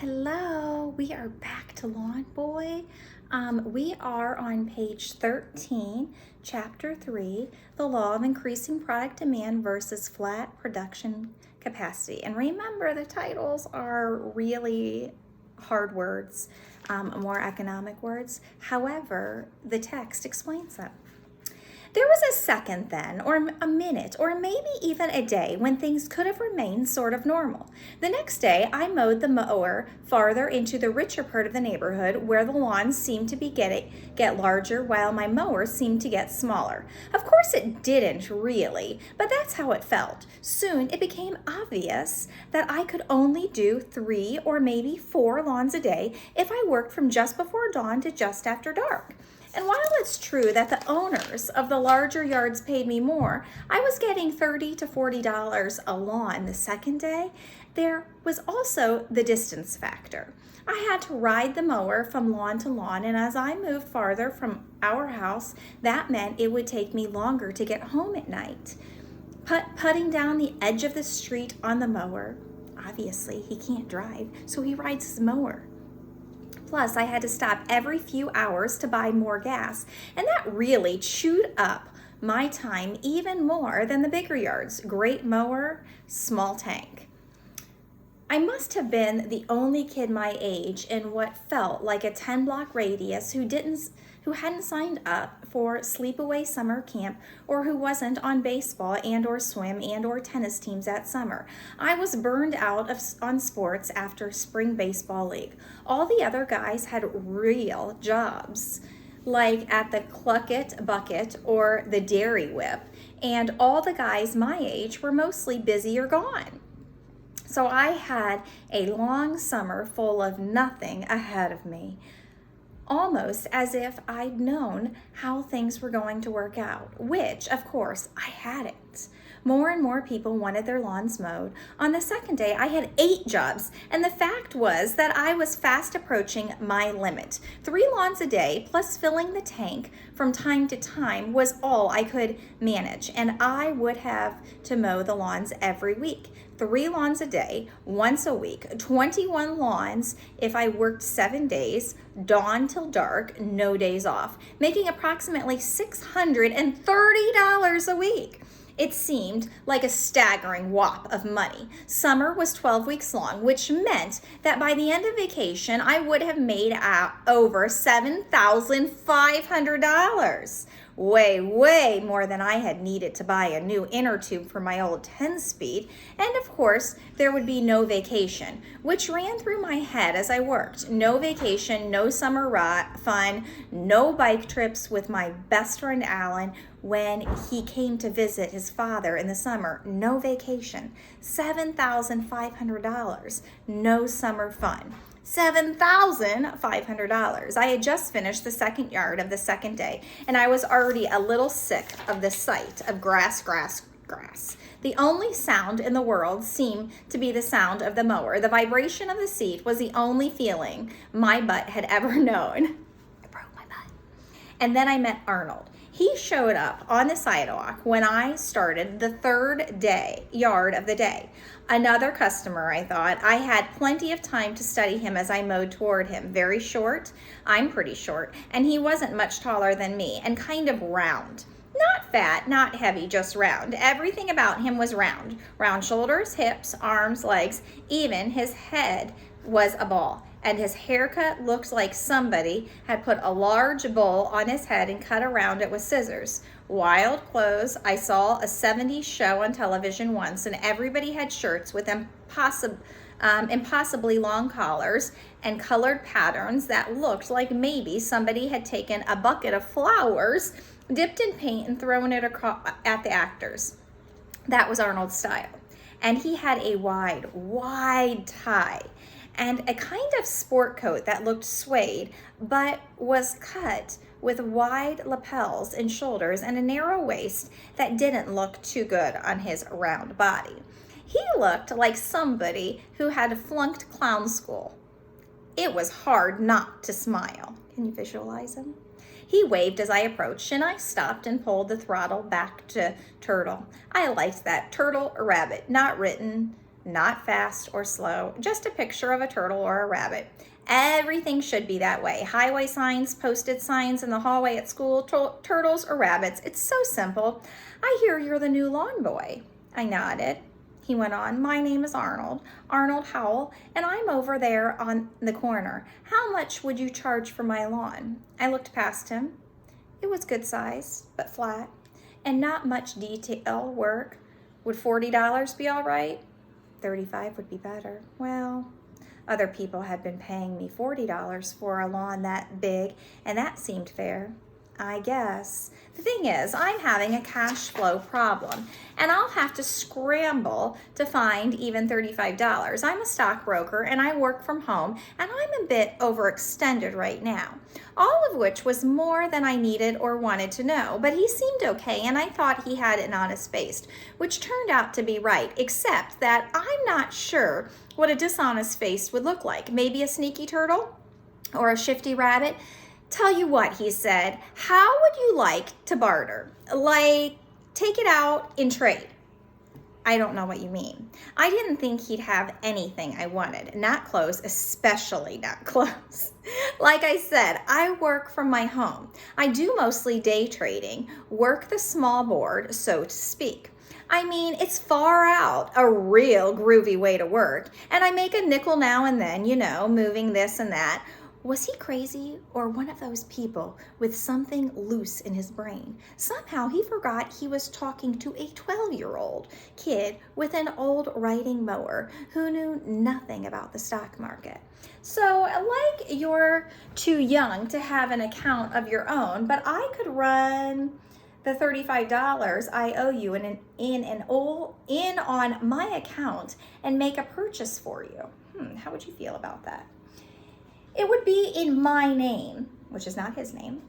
Hello, we are back to LawnBoy. We are on page 13, chapter 3, the law of increasing product demand versus flat production capacity. And remember, the titles are really hard words, more economic words. However, the text explains them. There was a second then, or a minute, or maybe even a day when things could have remained sort of normal. The next day, I mowed the mower farther into the richer part of the neighborhood where the lawns seemed to get larger while my mower seemed to get smaller. Of course it didn't really, but that's how it felt. Soon it became obvious that I could only do 3 or maybe 4 lawns a day if I worked from just before dawn to just after dark. And while it's true that the owners of the larger yards paid me more, I was getting $30 to $40 a lawn the second day. There was also the distance factor. I had to ride the mower from lawn to lawn, and as I moved farther from our house, that meant it would take me longer to get home at night. Putting down the edge of the street on the mower, obviously he can't drive, so he rides his mower. Plus, I had to stop every few hours to buy more gas, and that really chewed up my time even more than the bigger yards. Great mower, small tank. I must have been the only kid my age in what felt like a 10-block radius who hadn't signed up for sleepaway summer camp or who wasn't on baseball and or swim and or tennis teams that summer. I was burned out on sports after spring baseball league. All the other guys had real jobs, like at the Clucket Bucket or the Dairy Whip, and all the guys my age were mostly busy or gone. So I had a long summer full of nothing ahead of me, almost as if I'd known how things were going to work out, which, of course, I hadn't. More and more people wanted their lawns mowed. On the second day, I had 8 jobs, and the fact was that I was fast approaching my limit. 3 lawns a day, plus filling the tank from time to time, was all I could manage, and I would have to mow the lawns every week. 3 lawns a day, once a week, 21 lawns if I worked 7 days, dawn till dark, no days off, making approximately $630 a week. It seemed like a staggering whop of money. Summer was 12 weeks long, which meant that by the end of vacation, I would have made out over $7,500. Way more than I had needed to buy a new inner tube for my old 10-speed. And of course, there would be no vacation, which ran through my head as I worked. No vacation, no summer fun, no bike trips with my best friend Alan when he came to visit his father in the summer. No vacation. $7,500. No summer fun. $7,500. I had just finished the second yard of the second day, and I was already a little sick of the sight of grass. The only sound in the world seemed to be the sound of the mower. The vibration of the seat was the only feeling my butt had ever known. I broke my butt. And then I met Arnold. He showed up on the sidewalk when I started the third yard of the day. Another customer, I thought. I had plenty of time to study him as I mowed toward him. Very short, I'm pretty short, and he wasn't much taller than me, and kind of round. Not fat, not heavy, just round. Everything about him was round. Round shoulders, hips, arms, legs, even his head was a ball. And his haircut looked like somebody had put a large bowl on his head and cut around it with scissors. Wild clothes. I saw a 70s show on television once, and everybody had shirts with impossibly long collars and colored patterns that looked like maybe somebody had taken a bucket of flowers, dipped in paint, and thrown it at the actors. That was Arnold's style. And he had a wide tie and a kind of sport coat that looked suede, but was cut with wide lapels and shoulders and a narrow waist that didn't look too good on his round body. He looked like somebody who had flunked clown school. It was hard not to smile. Can you visualize him? He waved as I approached, and I stopped and pulled the throttle back to turtle. I liked that. Turtle or rabbit, not written not fast or slow, just a picture of a turtle or a rabbit. Everything should be that way. Highway signs, posted signs in the hallway at school, turtles or rabbits. It's so simple. I hear you're the new lawn boy. I nodded. He went on, my name is Arnold Howell, and I'm over there on the corner. How much would you charge for my lawn? I looked past him. It was good size, but flat, and not much detail work. Would $40 be all right? $35 would be better. Well, other people had been paying me $40 for a lawn that big, and that seemed fair, I guess. The thing is, I'm having a cash flow problem, and I'll have to scramble to find even $35. I'm a stockbroker, and I work from home, and I'm a bit overextended right now. All of which was more than I needed or wanted to know, but he seemed okay, and I thought he had an honest face, which turned out to be right, except that I'm not sure what a dishonest face would look like. Maybe a sneaky turtle or a shifty rabbit. Tell you what, he said, how would you like to barter? Like, take it out in trade. I don't know what you mean. I didn't think he'd have anything I wanted. Not clothes, especially not clothes. Like I said, I work from my home. I do mostly day trading, work the small board, so to speak. I mean, it's far out, a real groovy way to work. And I make a nickel now and then, you know, moving this and that. Was he crazy or one of those people with something loose in his brain? Somehow he forgot he was talking to a 12-year-old kid with an old riding mower who knew nothing about the stock market. So, like, you're too young to have an account of your own, but I could run the $35 I owe you in on my account and make a purchase for you. How would you feel about that? It would be in my name, which is not his name,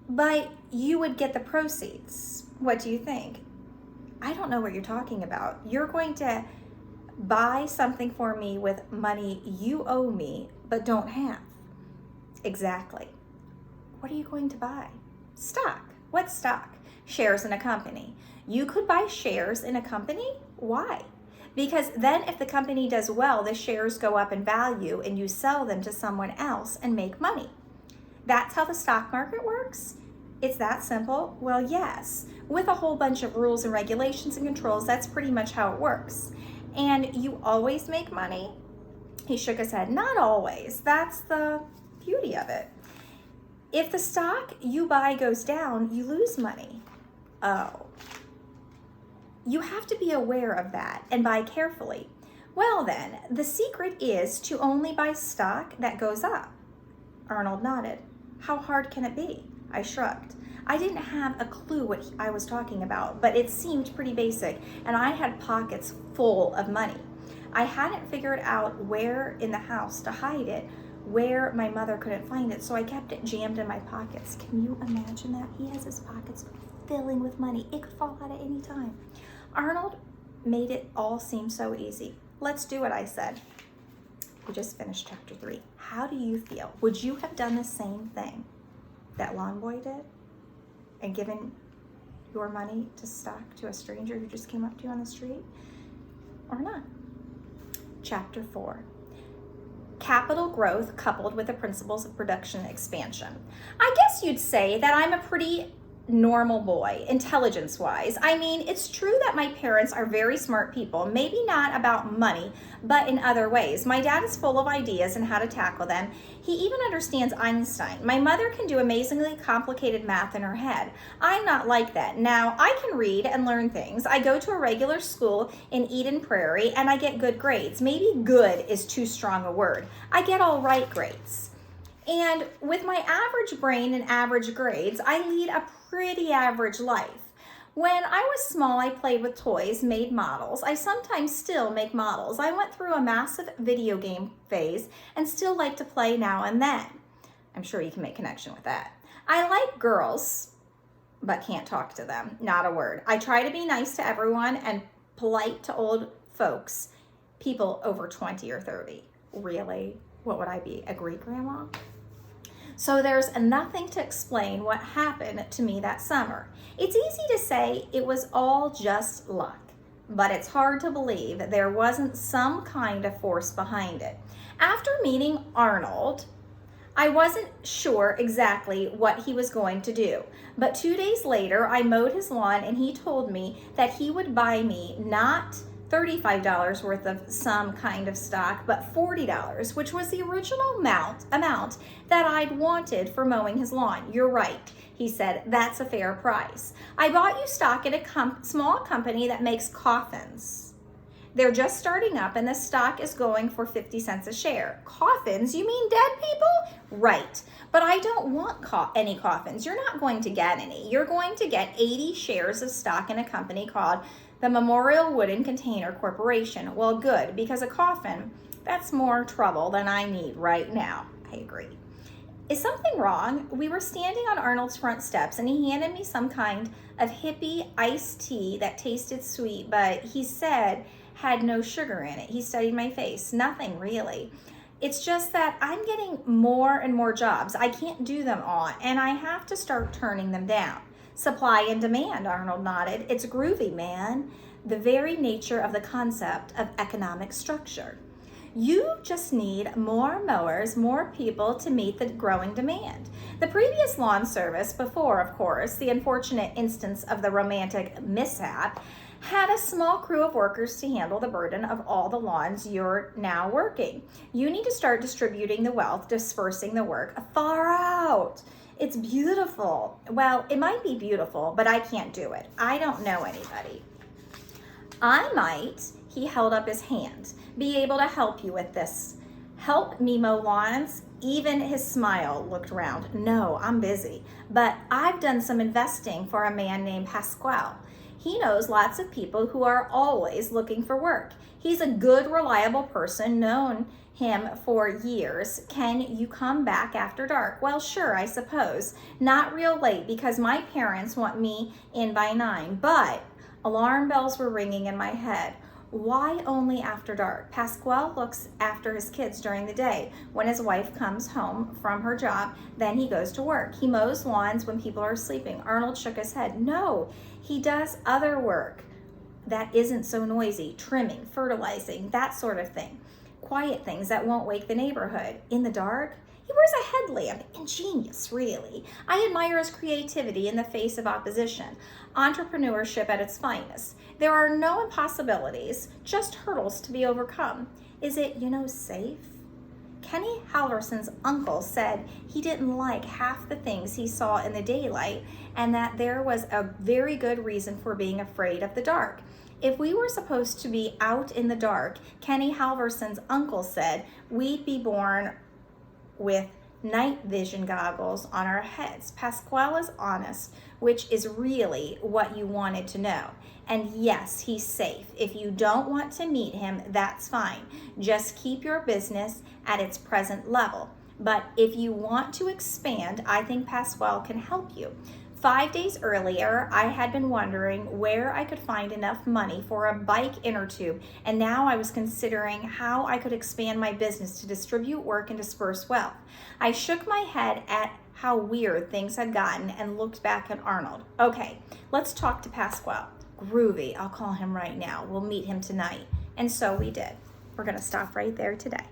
but you would get the proceeds. What do you think? I don't know what you're talking about. You're going to buy something for me with money you owe me but don't have. Exactly. What are you going to buy? Stock. What stock? Shares in a company. You could buy shares in a company? Why? Because then if the company does well, the shares go up in value and you sell them to someone else and make money. That's how the stock market works? It's that simple? Well, yes. With a whole bunch of rules and regulations and controls, that's pretty much how it works. And you always make money? He shook his head. Not always. That's the beauty of it. If the stock you buy goes down, you lose money. Oh. You have to be aware of that and buy carefully. Well then, the secret is to only buy stock that goes up. Arnold nodded. How hard can it be? I shrugged. I didn't have a clue what I was talking about, but it seemed pretty basic, and I had pockets full of money. I hadn't figured out where in the house to hide it, where my mother couldn't find it, so I kept it jammed in my pockets. Can you imagine that? He has his pockets filling with money. It could fall out at any time. Arnold made it all seem so easy. Let's do it, I said. We just finished chapter 3. How do you feel? Would you have done the same thing that LawnBoy did and given your money to stock to a stranger who just came up to you on the street, or not? Chapter 4. Capital growth coupled with the principles of production and expansion. I guess you'd say that I'm a pretty normal boy, intelligence-wise. I mean, it's true that my parents are very smart people, maybe not about money, but in other ways. My dad is full of ideas and how to tackle them. He even understands Einstein. My mother can do amazingly complicated math in her head. I'm not like that. Now, I can read and learn things. I go to a regular school in Eden Prairie, and I get good grades. Maybe good is too strong a word. I get all right grades. And with my average brain and average grades, I lead a pretty average life. When I was small, I played with toys, made models. I sometimes still make models. I went through a massive video game phase and still like to play now and then. I'm sure you can make connection with that. I like girls, but can't talk to them. Not a word. I try to be nice to everyone and polite to old folks, people over 20 or 30. Really? What would I be, a great grandma? So there's nothing to explain what happened to me that summer. It's easy to say it was all just luck, but it's hard to believe that there wasn't some kind of force behind it. After meeting Arnold, I wasn't sure exactly what he was going to do, but 2 days later, I mowed his lawn and he told me that he would buy me not $35 worth of some kind of stock, but $40, which was the original amount that I'd wanted for mowing his lawn. You're right, he said, that's a fair price. I bought you stock at a small company that makes coffins. They're just starting up and the stock is going for 50 cents a share. Coffins? You mean dead people? Right. But I don't want any coffins. You're not going to get any. You're going to get 80 shares of stock in a company called the Memorial Wooden Container Corporation. Well, good, because a coffin, that's more trouble than I need right now. I agree. Is something wrong? We were standing on Arnold's front steps and he handed me some kind of hippie iced tea that tasted sweet, but he said had no sugar in it. He studied my face. Nothing really. It's just that I'm getting more and more jobs. I can't do them all, and I have to start turning them down. Supply and demand, Arnold nodded. It's groovy, man. The very nature of the concept of economic structure. You just need more mowers, more people to meet the growing demand. The previous lawn service, before, of course, the unfortunate instance of the romantic mishap, had a small crew of workers to handle the burden of all the lawns you're now working. You need to start distributing the wealth, dispersing the work far out. It's beautiful. Well, it might be beautiful, but I can't do it. I don't know anybody. I might, he held up his hand, be able to help you with this. Help me mow lawns? Even his smile looked round. No, I'm busy, but I've done some investing for a man named Pasquale. He knows lots of people who are always looking for work. He's a good, reliable person, known him for years. Can you come back after dark? Well, sure, I suppose. Not real late because my parents want me in by 9, but alarm bells were ringing in my head. Why only after dark? Pasquale looks after his kids during the day. When his wife comes home from her job, then he goes to work. He mows lawns when people are sleeping. Arnold shook his head. No, he does other work that isn't so noisy. Trimming, fertilizing, that sort of thing. Quiet things that won't wake the neighborhood. In the dark? He wears a headlamp. Ingenious, really. I admire his creativity in the face of opposition. Entrepreneurship at its finest. There are no impossibilities, just hurdles to be overcome. Is it, safe? Kenny Halverson's uncle said he didn't like half the things he saw in the daylight and that there was a very good reason for being afraid of the dark. If we were supposed to be out in the dark, Kenny Halverson's uncle said we'd be born with night vision goggles on our heads. Pasquale is honest, which is really what you wanted to know. And yes, he's safe. If you don't want to meet him, that's fine. Just keep your business at its present level. But if you want to expand, I think Pasquale can help you. 5 days earlier, I had been wondering where I could find enough money for a bike inner tube, and now I was considering how I could expand my business to distribute work and disperse wealth. I shook my head at how weird things had gotten and looked back at Arnold. Okay, let's talk to Pasquale. Groovy, I'll call him right now. We'll meet him tonight. And so we did. We're gonna stop right there today.